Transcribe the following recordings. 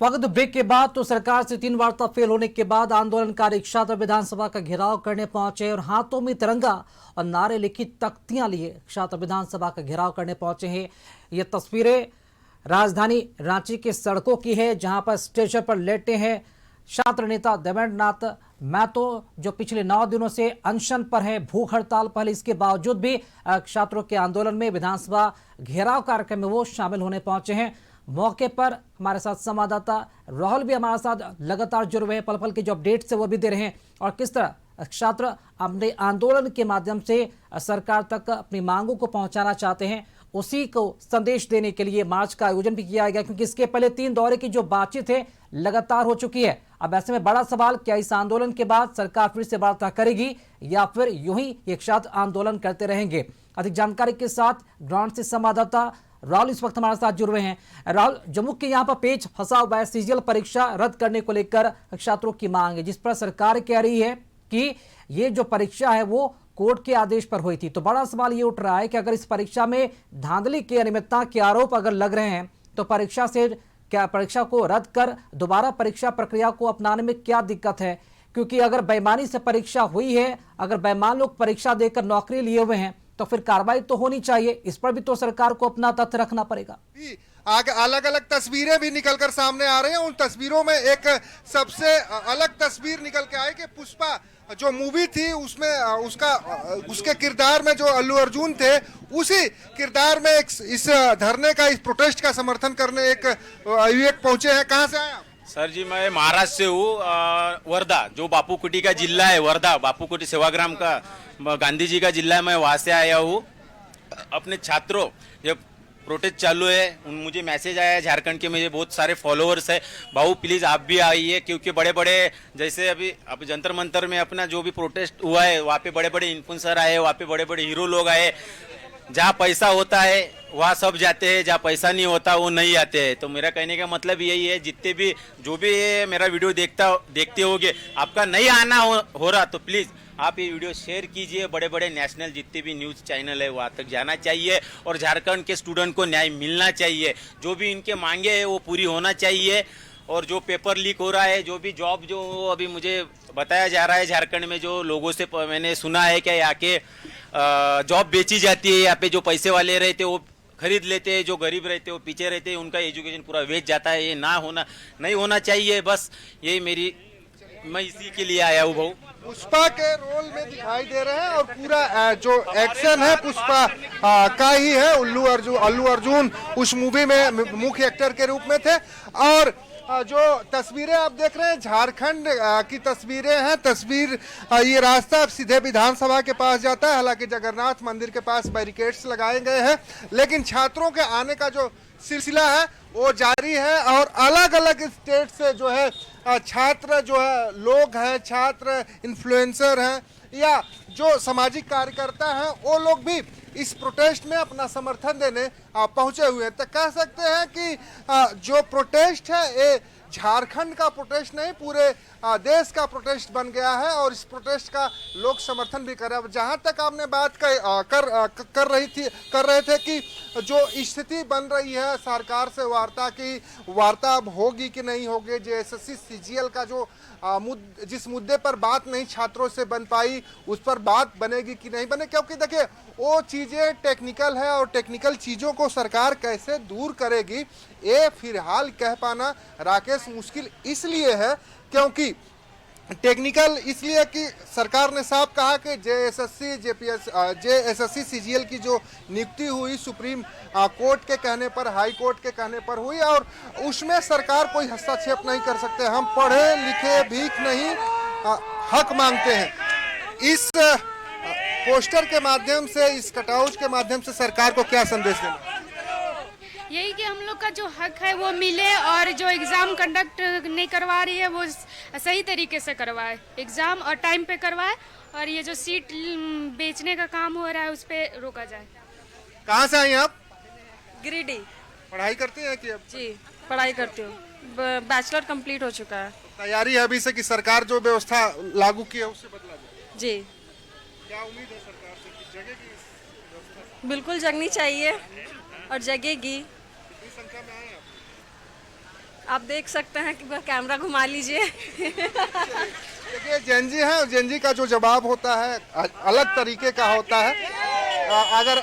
स्वागत। ब्रेक के बाद तो सरकार से 3 वार्ता फेल होने के बाद आंदोलनकारी छात्र विधानसभा का घेराव करने पहुंचे और हाथों में तिरंगा और नारे लिखी तख्तियां लिए छात्र विधानसभा का घेराव करने पहुंचे हैं। ये तस्वीरें राजधानी रांची के सड़कों की है, जहां पर स्टेशन पर लेटे हैं छात्र नेता देवेंद्र नाथ महतो, जो पिछले 9 दिनों से अनशन पर है, भूख हड़ताल पर। इसके बावजूद भी छात्रों के आंदोलन में विधानसभा घेराव कार्यक्रम में वो शामिल होने पहुंचे हैं। मौके पर हमारे साथ संवाददाता राहुल भी हमारे साथ लगातार जुड़ हुए हैं, पल पल के जो अपडेट्स है वो भी दे रहे हैं और किस तरह छात्र अपने आंदोलन के माध्यम से सरकार तक अपनी मांगों को पहुंचाना चाहते हैं, उसी को संदेश देने के लिए मार्च का आयोजन भी किया गया। क्योंकि इसके पहले 3 दौरे की जो बातचीत है लगातार हो चुकी है। अब ऐसे में बड़ा सवाल, क्या इस आंदोलन के बाद सरकार फिर से वार्ता करेगी या फिर यूं ही एक साथ आंदोलन करते रहेंगे? अधिक जानकारी के साथ ग्राउंड से संवाददाता राहुल इस वक्त हमारे साथ जुड़ रहे हैं। राहुल, जम्मू के यहाँ पर पेच फंसा हुआ है, सीजीएल परीक्षा रद्द करने को लेकर छात्रों की मांग है, जिस पर सरकार कह रही है कि ये जो परीक्षा है वो कोर्ट के आदेश पर हुई थी। तो बड़ा सवाल ये उठ रहा है कि अगर इस परीक्षा में धांधली की अनियमितता के आरोप अगर लग रहे हैं तो परीक्षा को रद्द कर दोबारा परीक्षा प्रक्रिया को अपनाने में क्या दिक्कत है? क्योंकि अगर बेईमानी से परीक्षा हुई है, अगर बेईमान लोग परीक्षा देकर नौकरी लिए हुए हैं तो फिर कार्रवाई तो होनी चाहिए। इस पर भी तो सरकार को अपना तथ्य रखना पड़ेगा। आगे अलग अलग तस्वीरें भी निकलकर सामने आ रही हैं। उन तस्वीरों में एक सबसे अलग तस्वीर निकल के आई कि पुष्पा जो मूवी थी उसमें उसके किरदार में जो अल्लू अर्जुन थे, उसी किरदार में इस धरने का, इस प्रोटेस्ट का समर्थन करने एक युवक पहुंचे हैं। कहां से आए आप? सर जी, मैं महाराष्ट्र से हूँ। वर्धा, जो बापू कुटी का जिला है, वर्धा बापू कुटी सेवाग्राम का गांधी जी का जिला है, मैं वहाँ से आया हूँ। अपने छात्रों, जब प्रोटेस्ट चालू है, मुझे मैसेज आया है झारखंड के, मुझे बहुत सारे फॉलोअर्स है, भाऊ प्लीज़ आप भी आइए। क्योंकि बड़े बड़े, जैसे अभी जंतर मंतर में अपना जो भी प्रोटेस्ट हुआ है, वहाँ पे बड़े बड़े इन्फ्लुएंसर आए, वहाँ पे बड़े बड़े हीरो लोग आए। जहाँ पैसा होता है वहाँ सब जाते हैं, जहाँ पैसा नहीं होता वो नहीं आते हैं। तो मेरा कहने का मतलब यही है, जितने भी जो भी मेरा वीडियो देखते होगे, आपका नहीं आना हो रहा तो प्लीज़ आप ये वीडियो शेयर कीजिए। बड़े बड़े नेशनल जितने भी न्यूज़ चैनल है वहाँ तक जाना चाहिए और झारखंड के स्टूडेंट को न्याय मिलना चाहिए। जो भी इनके मांगे हैं वो पूरी होना चाहिए। और जो पेपर लीक हो रहा है, जो भी जॉब जो अभी मुझे बताया जा रहा है झारखंड में, जो लोगों से मैंने सुना है कि यहाँ के जॉब बेची जाती है, यहाँ पे जो पैसे वाले रहते वो खरीद लेते हैं, जो गरीब रहते हैं वो पीछे रहते हैं, उनका एजुकेशन पूरा वेच जाता है। ये नहीं होना चाहिए। बस यही मैं इसी के लिए आया हूँ। भाऊ पुष्पा के रोल में दिखाई दे रहे हैं और पूरा जो एक्शन है पुष्पा का ही है। अल्लू अर्जुन उस मूवी में मुख्य एक्टर के रूप में थे। और जो तस्वीरें आप देख रहे हैं झारखंड की तस्वीरें हैं। ये रास्ता सीधे विधानसभा के पास जाता है। हालांकि जगन्नाथ मंदिर के पास बैरिकेड्स लगाए गए हैं, लेकिन छात्रों के आने का जो सिलसिला है वो जारी है। और अलग अलग स्टेट से जो है छात्र जो है लोग हैं, छात्र इन्फ्लुएंसर हैं या जो सामाजिक कार्यकर्ता हैं, वो लोग भी इस प्रोटेस्ट में अपना समर्थन देने पहुंचे हुए हैं। तो कह सकते हैं कि जो प्रोटेस्ट है ये झारखंड का प्रोटेस्ट नहीं, पूरे देश का प्रोटेस्ट बन गया है और इस प्रोटेस्ट का लोग समर्थन भी कर रहे हैं। जहां तक आपने बात कर रहे थे कि जो स्थिति बन रही है सरकार से वार्ता अब होगी कि नहीं होगी, जेएसएससी सीजीएल का जो जिस मुद्दे पर बात नहीं छात्रों से बन पाई, उस पर बात बनेगी कि नहीं बने। क्योंकि देखिए वो चीज़ें टेक्निकल है और टेक्निकल चीज़ों को सरकार कैसे दूर करेगी ये फिलहाल कह पाना राकेश मुश्किल इसलिए है, क्योंकि टेक्निकल इसलिए कि सरकार ने साफ कहा कि जेएसएससी सीजीएल की जो नियुक्ति हुई सुप्रीम कोर्ट के कहने पर, हाई कोर्ट के कहने पर हुई और उसमें सरकार कोई हस्तक्षेप नहीं कर सकते। हम पढ़े लिखे भीख नहीं हक मांगते हैं। इस पोस्टर के माध्यम से, इस कटआउट के माध्यम से सरकार को क्या संदेश देना? यही कि हम लोग का जो हक है वो मिले और जो एग्ज़ाम कंडक्ट नहीं करवा रही है वो सही तरीके से करवाए, एग्ज़ाम और टाइम पे करवाए और ये जो सीट बेचने का काम हो रहा है उस पर रोका जाए। कहाँ से आई आप? गिरिडीह। पढ़ाई करते हैं कि अब? जी पढ़ाई करती हूँ, बैचलर कंप्लीट हो चुका है। तैयारी है अभी से कि सरकार जो व्यवस्था लागू की है उससे बदला जाए? जी। क्या उम्मीद है सरकार से कि जगेगी इस व्यवस्था? बिल्कुल जगनी चाहिए और जगेगी। कितनी संख्या में आए आप देख सकते हैं कि कैमरा घुमा लीजिए। देखिए जेनजी है, जेनजी का जो जवाब होता है अलग तरीके का होता है। अगर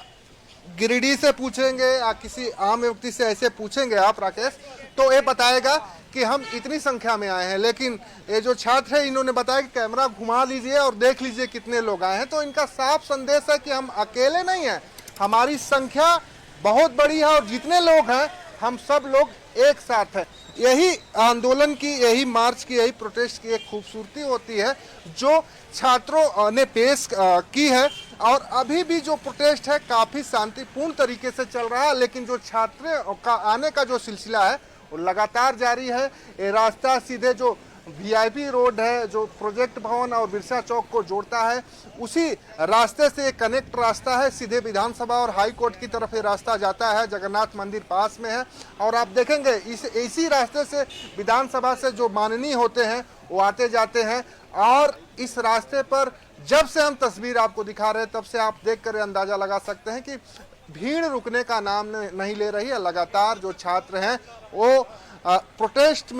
गिरिडीह से पूछेंगे या किसी आम व्यक्ति से ऐसे पूछेंगे आप राकेश, तो ये बताएगा कि हम इतनी संख्या में आए हैं, लेकिन ये जो छात्र है इन्होंने बताया कि कैमरा घुमा लीजिए और देख लीजिए कितने लोग आए हैं। तो इनका साफ संदेश है कि हम अकेले नहीं हैं, हमारी संख्या बहुत बड़ी है और जितने लोग हैं हम सब लोग एक साथ हैं। यही आंदोलन की, यही मार्च की, यही प्रोटेस्ट की एक खूबसूरती होती है जो छात्रों ने पेश की है। और अभी भी जो प्रोटेस्ट है काफी शांतिपूर्ण तरीके से चल रहा है, लेकिन जो छात्रों का आने का जो सिलसिला है वो लगातार जारी है। ये रास्ता सीधे जो वीआईपी रोड है जो प्रोजेक्ट भवन और बिरसा चौक को जोड़ता है, उसी रास्ते से कनेक्ट रास्ता है, सीधे विधानसभा और हाई कोर्ट की तरफ ये रास्ता जाता है। जगन्नाथ मंदिर पास में है और आप देखेंगे इसी रास्ते से विधानसभा से जो माननीय होते हैं वो आते जाते हैं। और इस रास्ते पर जब से हम तस्वीर आपको दिखा रहे हैं तब से आप देख कर अंदाजा लगा सकते हैं कि भीड़ रुकने का नाम नहीं ले रही है। लगातार जो छात्र हैं वो प्रोटेस्ट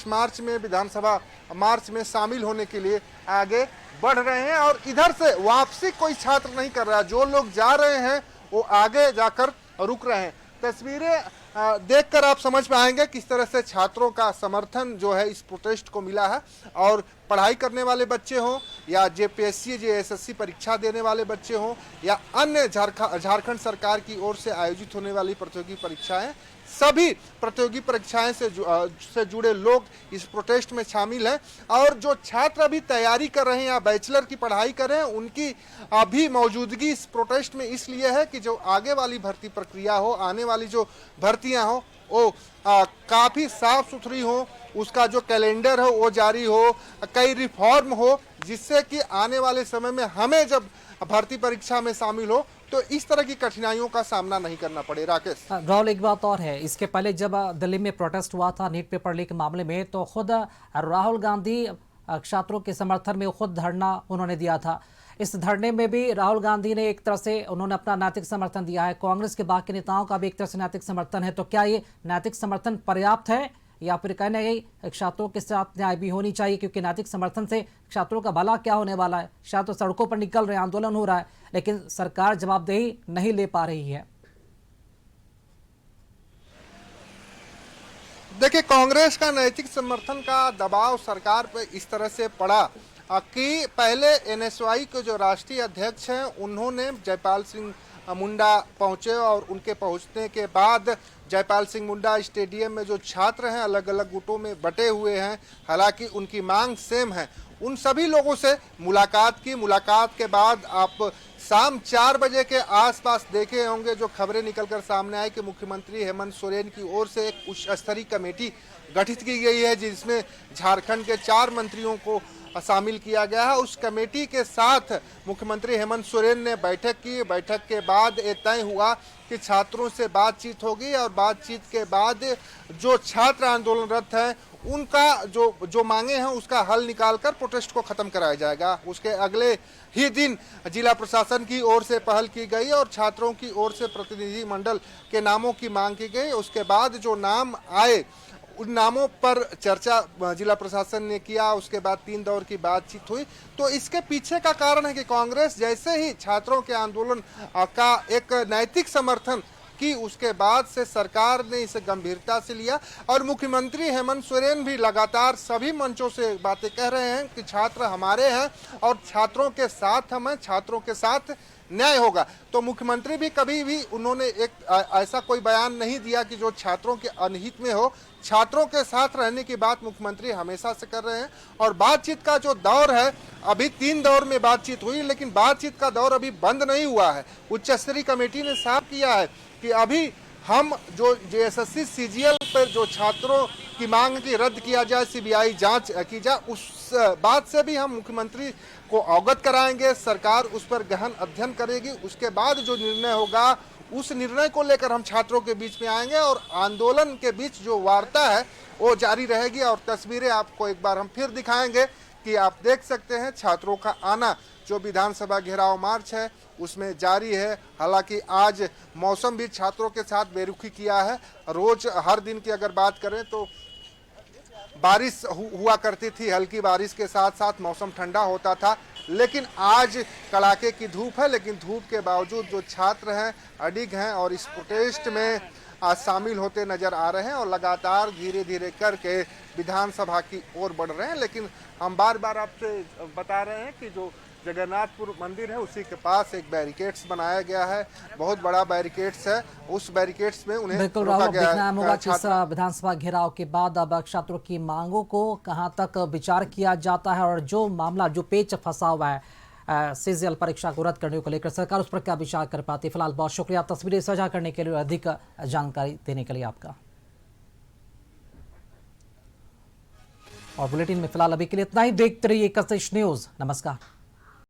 मार्च में, विधानसभा मार्च में शामिल होने के लिए आगे बढ़ रहे हैं और इधर से वापसी कोई छात्र नहीं कर रहा है। जो लोग जा रहे हैं वो आगे जाकर रुक रहे हैं। तस्वीरें देखकर आप समझ पाएंगे किस तरह से छात्रों का समर्थन जो है इस प्रोटेस्ट को मिला है। और पढ़ाई करने वाले बच्चे हों या जेपीएससी जेएसएससी परीक्षा देने वाले बच्चे हों या अन्य झारखंड सरकार की ओर से आयोजित होने वाली प्रतियोगी परीक्षाएं, सभी प्रतियोगी परीक्षाएं से जुड़े लोग इस प्रोटेस्ट में शामिल हैं। और जो छात्र अभी तैयारी कर रहे हैं या बैचलर की पढ़ाई कर रहे हैं, उनकी अभी मौजूदगी इस प्रोटेस्ट में इसलिए है कि जो आगे वाली भर्ती प्रक्रिया हो, आने वाली जो भर्तियां हो वो काफ़ी साफ सुथरी हो, उसका जो कैलेंडर हो वो जारी हो, कई रिफॉर्म हो, जिससे कि आने वाले समय में हमें जब भर्ती परीक्षा में शामिल हो तो इस तरह की कठिनाइयों का सामना नहीं करना पड़े। राकेश, राहुल, एक बात और है, इसके पहले जब दिल्ली में प्रोटेस्ट हुआ था नीट पेपर लीक मामले में, तो खुद राहुल गांधी छात्रों के समर्थन में खुद धरना उन्होंने दिया था। इस धरने में भी राहुल गांधी ने एक तरह से उन्होंने अपना नैतिक समर्थन दिया है। कांग्रेस के बाकी नेताओं का भी एक तरह से नैतिक समर्थन है। तो क्या ये नैतिक समर्थन पर्याप्त है या फिर कहना यही छात्रों के साथ न्याय भी होनी चाहिए, क्योंकि नैतिक समर्थन से छात्रों का भला क्या होने वाला है? शायद तो सड़कों पर निकल रहे हैं, आंदोलन हो रहा है, लेकिन सरकार जवाबदेही नहीं ले पा रही है। देखिए, कांग्रेस का नैतिक समर्थन का दबाव सरकार पर इस तरह से पड़ा कि पहले एनएसवाई के जो राष्ट्रीय अध्यक्ष हैं उन्होंने जयपाल सिंह मुंडा पहुंचे और उनके पहुंचने के बाद जयपाल सिंह मुंडा स्टेडियम में जो छात्र हैं अलग अलग गुटों में बटे हुए हैं, हालांकि उनकी मांग सेम है, उन सभी लोगों से मुलाकात की। मुलाकात के बाद आप शाम 4 बजे के आसपास देखे होंगे जो खबरें निकलकर सामने आई कि मुख्यमंत्री हेमंत सोरेन की ओर से एक उच्च स्तरीय कमेटी गठित की गई है जिसमें झारखंड के 4 मंत्रियों को शामिल किया गया है। उस कमेटी के साथ मुख्यमंत्री हेमंत सोरेन ने बैठक की। बैठक के बाद ये तय हुआ कि छात्रों से बातचीत होगी और बातचीत के बाद जो छात्र आंदोलनरत हैं उनका जो मांगे हैं उसका हल निकालकर प्रोटेस्ट को खत्म कराया जाएगा। उसके अगले ही दिन जिला प्रशासन की ओर से पहल की गई और छात्रों की ओर से प्रतिनिधि मंडल के नामों की मांग की गई। उसके बाद जो नाम आए उन नामों पर चर्चा जिला प्रशासन ने किया। उसके बाद 3 दौर की बातचीत हुई। तो इसके पीछे का कारण है कि कांग्रेस जैसे ही छात्रों के आंदोलन का एक नैतिक समर्थन की, उसके बाद से सरकार ने इसे गंभीरता से लिया और मुख्यमंत्री हेमंत सोरेन भी लगातार सभी मंचों से बातें कह रहे हैं कि छात्र हमारे हैं और छात्रों के साथ हम हैं, छात्रों के साथ न्याय होगा। तो मुख्यमंत्री भी कभी भी उन्होंने एक ऐसा कोई बयान नहीं दिया कि जो छात्रों के अनहित में हो। छात्रों के साथ रहने की बात मुख्यमंत्री हमेशा से कर रहे हैं और बातचीत का जो दौर है, अभी 3 दौर में बातचीत हुई, लेकिन बातचीत का दौर अभी बंद नहीं हुआ है। उच्च स्तरीय कमेटी ने साफ किया है कि अभी हम जो जेएसएससी सीजीएल पर जो छात्रों की मांग की रद्द किया जाए, सीबीआई जांच की जाए, उस बात से भी हम मुख्यमंत्री को अवगत कराएंगे। सरकार उस पर गहन अध्ययन करेगी। उसके बाद जो निर्णय होगा उस निर्णय को लेकर हम छात्रों के बीच में आएंगे और आंदोलन के बीच जो वार्ता है वो जारी रहेगी। और तस्वीरें आपको एक बार हम फिर दिखाएंगे कि आप देख सकते हैं छात्रों का आना जो विधानसभा घेराव मार्च है उसमें जारी है। हालांकि आज मौसम भी छात्रों के साथ बेरुखी किया है। रोज हर दिन की अगर बात करें तो बारिश हुआ करती थी, हल्की बारिश के साथ साथ मौसम ठंडा होता था। लेकिन आज कड़ाके की धूप है, लेकिन धूप के बावजूद जो छात्र हैं अडिग हैं और इस प्रोटेस्ट में आज शामिल होते नजर आ रहे हैं और लगातार धीरे धीरे करके विधानसभा की ओर बढ़ रहे हैं। लेकिन हम बार बार आपसे बता रहे हैं कि जो जगन्नाथपुर मंदिर है उसी के पास एक बैरिकेड्स बनाया गया है, बहुत बड़ा बैरिकेड्स है, उस बैरिकेड्स में उन्हें बिल्कुल रोका राहुल, गया देखना होगा है। कि इस विधानसभा घेराव के बाद अब छात्रों की मांगों को कहां तक विचार किया जाता है और जो मामला जो पेच फंसा हुआ है सीजीएल परीक्षा को रद्द करने को लेकर सरकार उस पर क्या विचार कर पाती है। फिलहाल बहुत शुक्रिया तस्वीरें साझा करने के लिए, अधिक जानकारी देने के लिए आपका। और बुलेटिन में फिलहाल अभी के लिए इतना ही। देखते रहिए कशिश न्यूज। नमस्कार।